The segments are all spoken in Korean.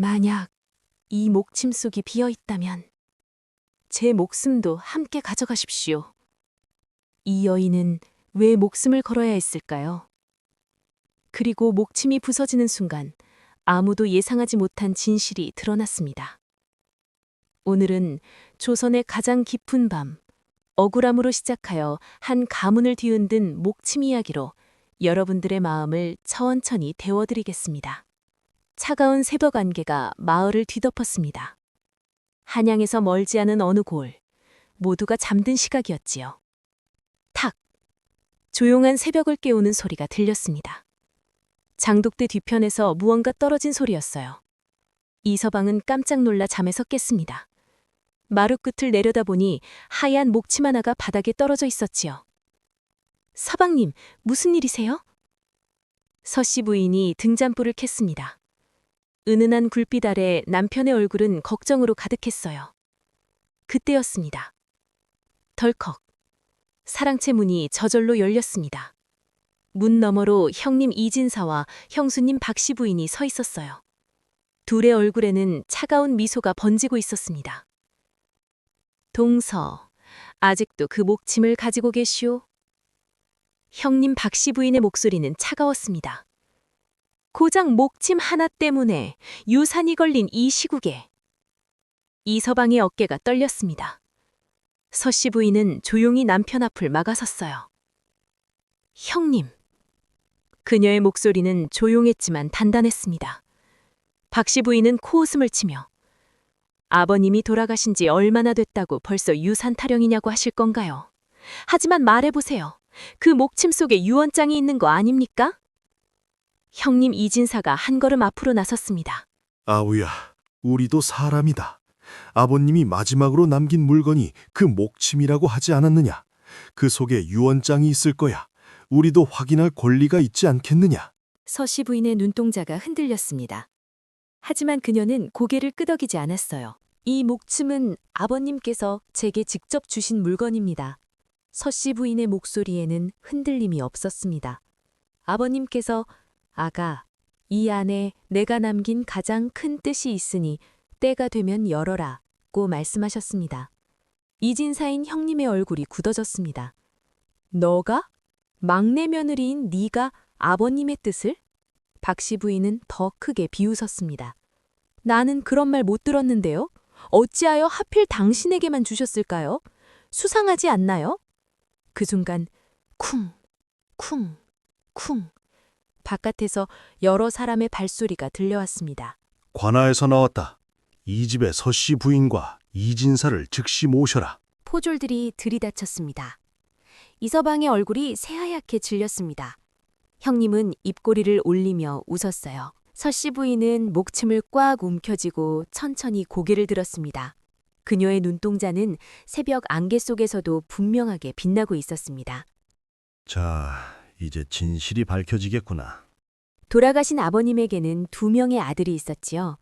만약 이 목침 속이 비어 있다면 제 목숨도 함께 가져가십시오. 이 여인은 왜 목숨을 걸어야 했을까요? 그리고 목침이 부서지는 순간 아무도 예상하지 못한 진실이 드러났습니다. 오늘은 조선의 가장 깊은 밤, 억울함으로 시작하여 한 가문을 뒤흔든 목침 이야기로 여러분들의 마음을 천천히 데워드리겠습니다. 차가운 새벽 안개가 마을을 뒤덮었습니다. 한양에서 멀지 않은 어느 골, 모두가 잠든 시각이었지요. 탁! 조용한 새벽을 깨우는 소리가 들렸습니다. 장독대 뒤편에서 무언가 떨어진 소리였어요. 이서방은 깜짝 놀라 잠에서 깼습니다. 마루 끝을 내려다보니 하얀 목침 하나가 바닥에 떨어져 있었지요. 서방님, 무슨 일이세요? 서씨 부인이 등잔불을 켰습니다. 은은한 굴빛 아래 남편의 얼굴은 걱정으로 가득했어요. 그때였습니다. 덜컥. 사랑채 문이 저절로 열렸습니다. 문 너머로 형님 이진사와 형수님 박씨 부인이 서 있었어요. 둘의 얼굴에는 차가운 미소가 번지고 있었습니다. 동서, 아직도 그 목침을 가지고 계시오? 형님 박씨 부인의 목소리는 차가웠습니다. 고작 목침 하나 때문에 유산이 걸린 이 시국에. 이서방의 어깨가 떨렸습니다. 서씨 부인은 조용히 남편 앞을 막아섰어요. 형님. 그녀의 목소리는 조용했지만 단단했습니다. 박씨 부인은 코웃음을 치며 아버님이 돌아가신 지 얼마나 됐다고 벌써 유산 타령이냐고 하실 건가요? 하지만 말해보세요. 그 목침 속에 유언장이 있는 거 아닙니까? 형님 이진사가 한 걸음 앞으로 나섰습니다. 아우야, 우리도 사람이다. 아버님이 마지막으로 남긴 물건이 그 목침이라고 하지 않았느냐? 그 속에 유언장이 있을 거야. 우리도 확인할 권리가 있지 않겠느냐? 서씨 부인의 눈동자가 흔들렸습니다. 하지만 그녀는 고개를 끄덕이지 않았어요. 이 목침은 아버님께서 제게 직접 주신 물건입니다. 서씨 부인의 목소리에는 흔들림이 없었습니다. 아버님께서 아가, 이 안에 내가 남긴 가장 큰 뜻이 있으니 때가 되면 열어라 고 말씀하셨습니다. 이진사인 형님의 얼굴이 굳어졌습니다. 너가? 막내 며느리인 네가 아버님의 뜻을? 박씨 부인은 더 크게 비웃었습니다. 나는 그런 말 못 들었는데요. 어찌하여 하필 당신에게만 주셨을까요? 수상하지 않나요? 그 순간 쿵, 쿵, 쿵. 바깥에서 여러 사람의 발소리가 들려왔습니다. 관아에서 나왔다. 이 집의 서씨 부인과 이진사를 즉시 모셔라. 포졸들이 들이닥쳤습니다. 이서방의 얼굴이 새하얗게 질렸습니다. 형님은 입꼬리를 올리며 웃었어요. 서씨 부인은 목침을 꽉 움켜쥐고 천천히 고개를 들었습니다. 그녀의 눈동자는 새벽 안개 속에서도 분명하게 빛나고 있었습니다. 자, 이제 진실이 밝혀지겠구나. 돌아가신 아버님에게는 2명의 아들이 있었지요.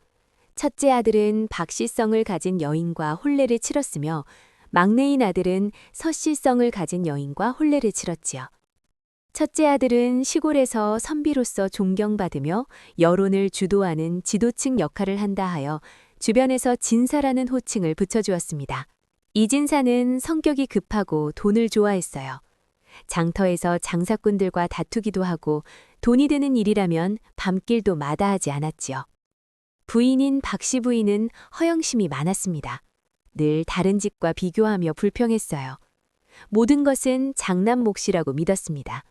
첫째 아들은 박씨성을 가진 여인과 혼례를 치렀으며 막내인 아들은 서씨성을 가진 여인과 혼례를 치렀지요. 첫째 아들은 시골에서 선비로서 존경받으며 여론을 주도하는 지도층 역할을 한다 하여 주변에서 진사라는 호칭을 붙여주었습니다. 이진사는 성격이 급하고 돈을 좋아했어요. 장터에서 장사꾼들과 다투기도 하고 돈이 되는 일이라면 밤길도 마다하지 않았지요. 부인인 박씨 부인은 허영심이 많았습니다. 늘 다른 집과 비교하며 불평했어요. 모든 것은 장남 몫이라고 믿었습니다.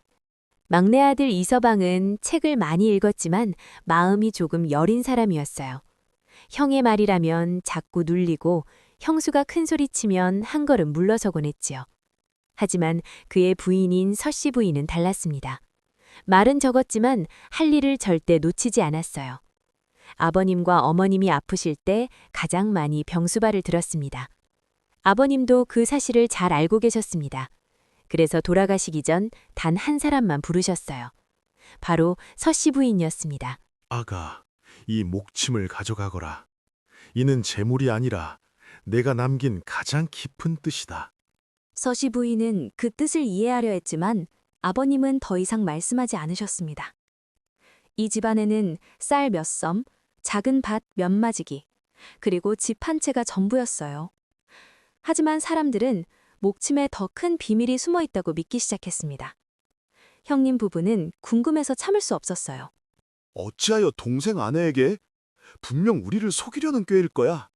막내 아들 이서방은 책을 많이 읽었지만 마음이 조금 여린 사람이었어요. 형의 말이라면 자꾸 눌리고 형수가 큰 소리치면 한 걸음 물러서곤 했지요. 하지만 그의 부인인 서씨 부인은 달랐습니다. 말은 적었지만 할 일을 절대 놓치지 않았어요. 아버님과 어머님이 아프실 때 가장 많이 병수발을 들었습니다. 아버님도 그 사실을 잘 알고 계셨습니다. 그래서 돌아가시기 전 단 한 사람만 부르셨어요. 바로 서씨 부인이었습니다. 아가, 이 목침을 가져가거라. 이는 재물이 아니라 내가 남긴 가장 깊은 뜻이다. 서씨 부인은 그 뜻을 이해하려 했지만 아버님은 더 이상 말씀하지 않으셨습니다. 이 집안에는 쌀 몇 섬, 작은 밭 몇 마지기, 그리고 집 한 채가 전부였어요. 하지만 사람들은 목침에 더 큰 비밀이 숨어 있다고 믿기 시작했습니다. 형님 부부는 궁금해서 참을 수 없었어요. 어찌하여 동생 아내에게? 분명 우리를 속이려는 꾀일 거야.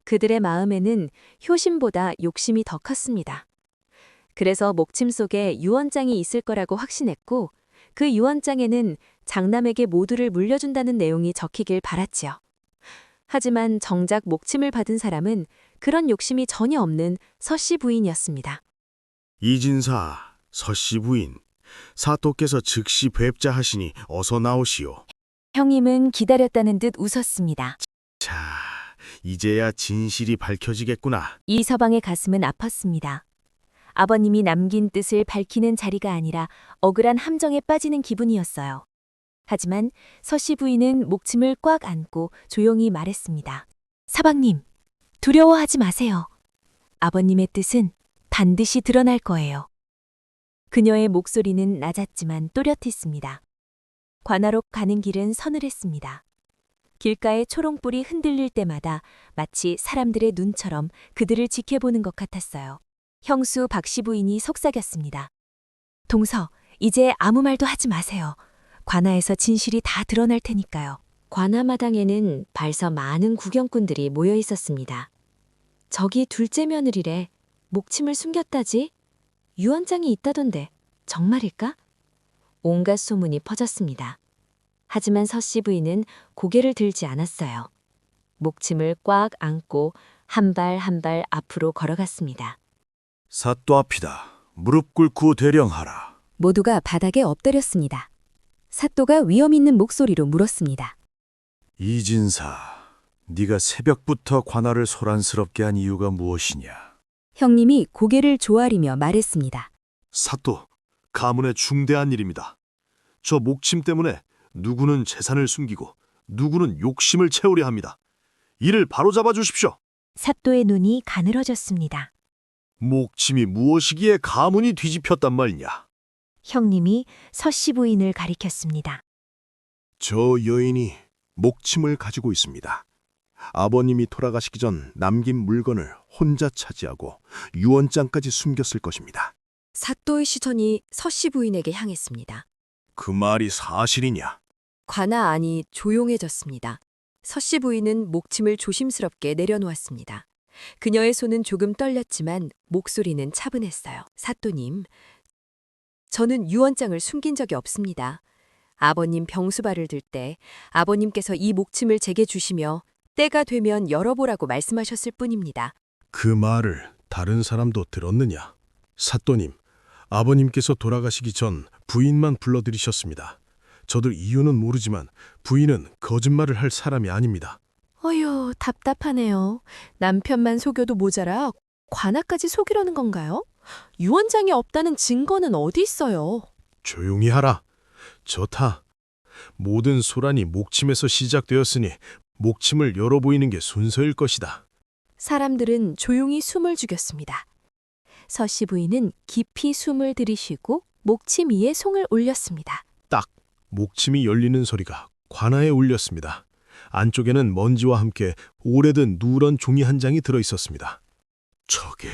그들의 마음에는 효심보다 욕심이 더 컸습니다. 그래서 목침 속에 유언장이 있을 거라고 확신했고 그 유언장에는 장남에게 모두를 물려준다는 내용이 적히길 바랐지요. 하지만 정작 목침을 받은 사람은 그런 욕심이 전혀 없는 서씨 부인이었습니다. 이진사, 서씨 부인, 사또께서 즉시 뵙자 하시니 어서 나오시오. 형님은 기다렸다는 듯 웃었습니다. 자, 이제야 진실이 밝혀지겠구나. 이서방의 가슴은 아팠습니다. 아버님이 남긴 뜻을 밝히는 자리가 아니라 억울한 함정에 빠지는 기분이었어요. 하지만 서씨 부인은 목침을 꽉 안고 조용히 말했습니다. 사방님, 두려워하지 마세요. 아버님의 뜻은 반드시 드러날 거예요. 그녀의 목소리는 낮았지만 또렷했습니다. 관하로 가는 길은 서늘했습니다. 길가의 초롱불이 흔들릴 때마다 마치 사람들의 눈처럼 그들을 지켜보는 것 같았어요. 형수 박씨 부인이 속삭였습니다. 동서, 이제 아무 말도 하지 마세요. 관아에서 진실이 다 드러날 테니까요. 관아마당에는 벌써 많은 구경꾼들이 모여 있었습니다. 저기 둘째 며느리래. 목침을 숨겼다지? 유언장이 있다던데 정말일까? 온갖 소문이 퍼졌습니다. 하지만 서씨 부인은 고개를 들지 않았어요. 목침을 꽉 안고 한 발 한 발 앞으로 걸어갔습니다. 사또 앞이다. 무릎 꿇고 대령하라. 모두가 바닥에 엎드렸습니다. 사또가 위험 있는 목소리로 물었습니다. 이진사, 네가 새벽부터 관아를 소란스럽게 한 이유가 무엇이냐? 형님이 고개를 조아리며 말했습니다. 사또, 가문의 중대한 일입니다. 저 목침 때문에 누구는 재산을 숨기고 누구는 욕심을 채우려 합니다. 이를 바로잡아 주십시오. 사또의 눈이 가늘어졌습니다. 목침이 무엇이기에 가문이 뒤집혔단 말이냐? 형님이 서씨 부인을 가리켰습니다. 저 여인이 목침을 가지고 있습니다. 아버님이 돌아가시기 전 남긴 물건을 혼자 차지하고 유언장까지 숨겼을 것입니다. 사또의 시선이 서씨 부인에게 향했습니다. 그 말이 사실이냐? 관아 안이 조용해졌습니다. 서씨 부인은 목침을 조심스럽게 내려놓았습니다. 그녀의 손은 조금 떨렸지만 목소리는 차분했어요. 사또님, 저는 유언장을 숨긴 적이 없습니다. 아버님 병수발을 들 때 아버님께서 이 목침을 제게 주시며 때가 되면 열어보라고 말씀하셨을 뿐입니다. 그 말을 다른 사람도 들었느냐? 사또님, 아버님께서 돌아가시기 전 부인만 불러들이셨습니다. 저도 이유는 모르지만 부인은 거짓말을 할 사람이 아닙니다. 어휴, 답답하네요. 남편만 속여도 모자라 관아까지 속이려는 건가요? 유언장이 없다는 증거는 어디 있어요? 조용히 하라. 좋다. 모든 소란이 목침에서 시작되었으니 목침을 열어 보이는 게 순서일 것이다. 사람들은 조용히 숨을 죽였습니다. 서씨 부인은 깊이 숨을 들이쉬고 목침 위에 손을 올렸습니다. 목침이 열리는 소리가 관아에 울렸습니다. 안쪽에는 먼지와 함께 오래된 누런 종이 한 장이 들어 있었습니다. 저게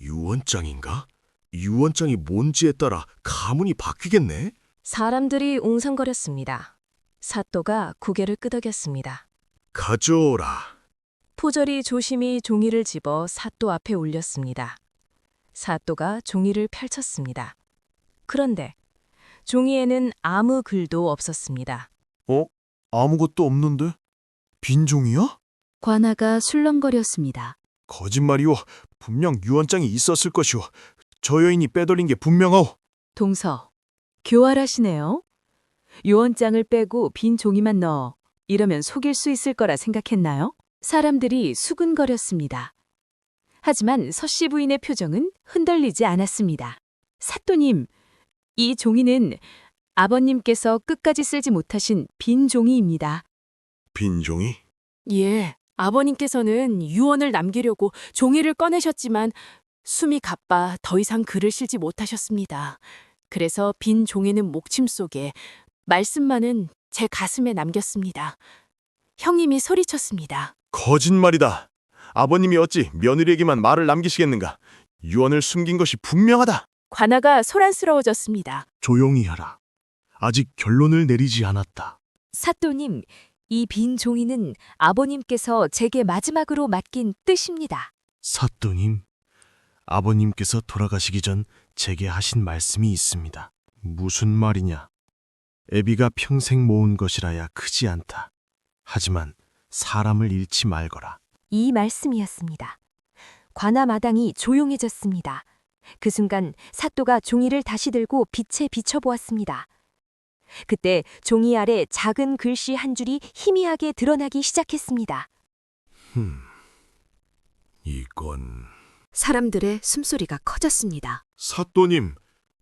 유언장인가? 유언장이 뭔지에 따라 가문이 바뀌겠네? 사람들이 웅성거렸습니다. 사또가 고개를 끄덕였습니다. 가져오라. 포절이 조심히 종이를 집어 사또 앞에 올렸습니다. 사또가 종이를 펼쳤습니다. 그런데 종이에는 아무 글도 없었습니다. 아무것도 없는데? 빈 종이야? 관아가 술렁거렸습니다. 거짓말이오. 분명 유언장이 있었을 것이오. 저 여인이 빼돌린 게 분명하오. 동서, 교활하시네요. 유언장을 빼고 빈 종이만 넣어 이러면 속일 수 있을 거라 생각했나요? 사람들이 수근거렸습니다. 하지만 서씨 부인의 표정은 흔들리지 않았습니다. 사또님, 이 종이는 아버님께서 끝까지 쓰지 못하신 빈 종이입니다. 빈 종이? 예, 아버님께서는 유언을 남기려고 종이를 꺼내셨지만 숨이 가빠 더 이상 글을 실지 못하셨습니다. 그래서 빈 종이는 목침 속에, 말씀만은 제 가슴에 남겼습니다. 형님이 소리쳤습니다. 거짓말이다. 아버님이 어찌 며느리에게만 말을 남기시겠는가? 유언을 숨긴 것이 분명하다. 관아가 소란스러워졌습니다. 조용히 하라. 아직 결론을 내리지 않았다. 사또님, 이 빈 종이는 아버님께서 제게 마지막으로 맡긴 뜻입니다. 사또님, 아버님께서 돌아가시기 전 제게 하신 말씀이 있습니다. 무슨 말이냐? 애비가 평생 모은 것이라야 크지 않다. 하지만 사람을 잃지 말거라. 이 말씀이었습니다. 관아 마당이 조용해졌습니다. 그 순간 사또가 종이를 다시 들고 빛에 비춰보았습니다. 그때 종이 아래 작은 글씨 한 줄이 희미하게 드러나기 시작했습니다. 이건... 사람들의 숨소리가 커졌습니다. 사또님,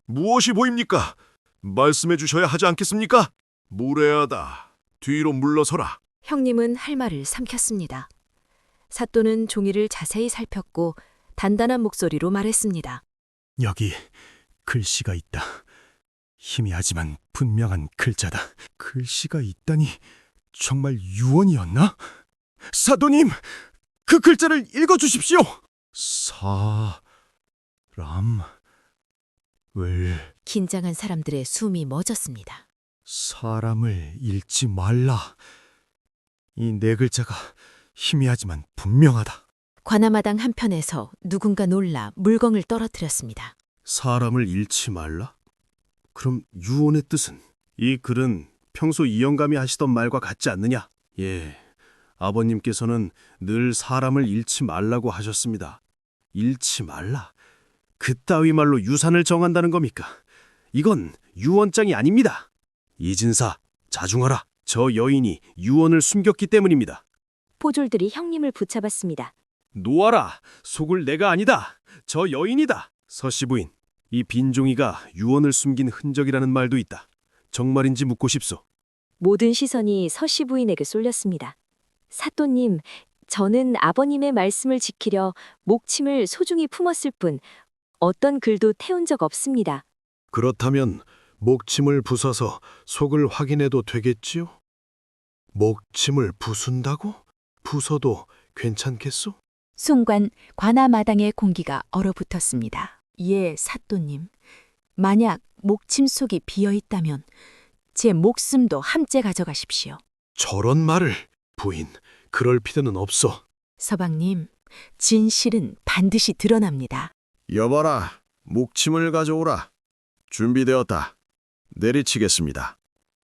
무엇이 보입니까? 말씀해 주셔야 하지 않겠습니까? 무례하다. 뒤로 물러서라. 형님은 할 말을 삼켰습니다. 사또는 종이를 자세히 살폈고 단단한 목소리로 말했습니다. 여기 글씨가 있다. 희미하지만 분명한 글자다. 글씨가 있다니 정말 유언이었나? 사도님, 그 글자를 읽어주십시오. 긴장한 사람들의 숨이 멎었습니다. 사람을 잃지 말라. 이 네 글자가 희미하지만 분명하다. 관아마당 한편에서 누군가 놀라 물건을 떨어뜨렸습니다. 사람을 잃지 말라? 그럼 유언의 뜻은? 이 글은 평소 이영감이 하시던 말과 같지 않느냐? 예, 아버님께서는 늘 사람을 잃지 말라고 하셨습니다. 잃지 말라? 그따위 말로 유산을 정한다는 겁니까? 이건 유언장이 아닙니다. 이진사, 자중하라. 저 여인이 유언을 숨겼기 때문입니다. 포졸들이 형님을 붙잡았습니다. 놓아라. 속을 내가 아니다. 저 여인이다. 서씨 부인, 이 빈종이가 유언을 숨긴 흔적이라는 말도 있다. 정말인지 묻고 싶소. 모든 시선이 서씨 부인에게 쏠렸습니다. 사또님, 저는 아버님의 말씀을 지키려 목침을 소중히 품었을 뿐 어떤 글도 태운 적 없습니다. 그렇다면 목침을 부숴서 속을 확인해도 되겠지요? 목침을 부순다고? 부숴도 괜찮겠소? 순간 관아마당의 공기가 얼어붙었습니다. 예, 사또님. 만약 목침 속이 비어 있다면 제 목숨도 함께 가져가십시오. 저런 말을, 부인, 그럴 필요는 없어. 서방님, 진실은 반드시 드러납니다. 여봐라, 목침을 가져오라. 준비되었다. 내리치겠습니다.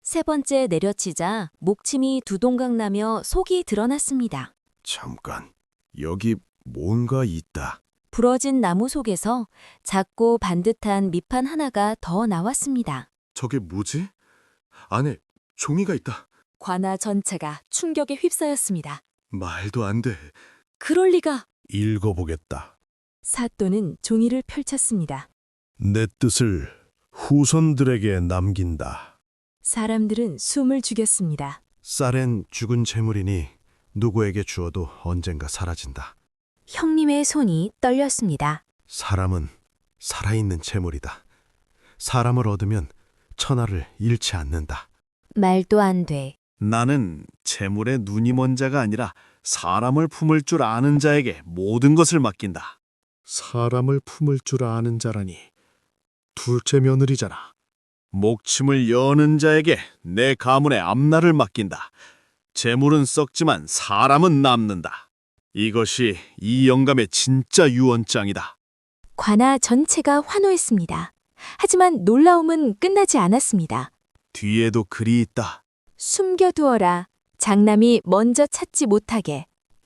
세 번째 내려치자 목침이 두 동강 나며 속이 드러났습니다. 잠깐, 여기 뭔가 있다. 부러진 나무 속에서 작고 반듯한 밑판 하나가 더 나왔습니다. 저게 뭐지? 안에 종이가 있다. 관아 전체가 충격에 휩싸였습니다. 말도 안 돼. 그럴 리가. 읽어보겠다. 사또는 종이를 펼쳤습니다. 내 뜻을 후손들에게 남긴다. 사람들은 숨을 죽였습니다. 쌀엔 죽은 재물이니 누구에게 주어도 언젠가 사라진다. 형님의 손이 떨렸습니다. 사람은 살아있는 재물이다. 사람을 얻으면 천하를 잃지 않는다. 말도 안 돼. 나는 재물에 눈이 먼 자가 아니라 사람을 품을 줄 아는 자에게 모든 것을 맡긴다. 사람을 품을 줄 아는 자라니 둘째 며느리잖아. 목침을 여는 자에게 내 가문의 앞날을 맡긴다. 재물은 썩지만 사람은 남는다. 이것이 이 영감의 진짜 유언장이다. 관아 전체가 환호했습니다. 하지만 놀라움은 끝나지 않았습니다. 뒤에도 글이 있다. 숨겨두어라. 장남이 먼저 찾지 못하게.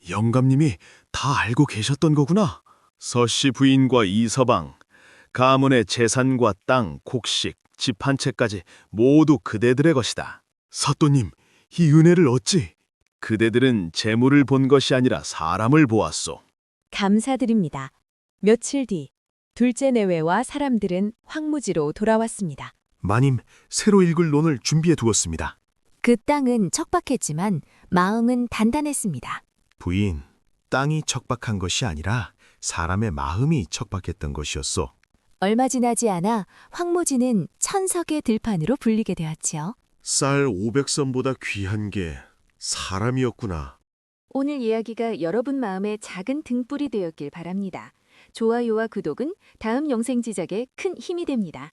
영감님이 다 알고 계셨던 거구나. 서씨 부인과 이서방, 가문의 재산과 땅, 곡식, 집 한 채까지 모두 그대들의 것이다. 사또님, 이 은혜를 어찌? 그대들은 재물을 본 것이 아니라 사람을 보았소. 감사드립니다. 며칠 뒤 둘째 내외와 사람들은 황무지로 돌아왔습니다. 마님, 새로 읽을 논을 준비해 두었습니다. 그 땅은 척박했지만 마음은 단단했습니다. 부인, 땅이 척박한 것이 아니라 사람의 마음이 척박했던 것이었소. 얼마 지나지 않아 황무지는 천석의 들판으로 불리게 되었지요. 쌀 500선보다 귀한 게 사람이었구나. 오늘 이야기가 여러분 마음에 작은 등불이 되었길 바랍니다. 좋아요와 구독은 다음 영생 제작에 큰 힘이 됩니다.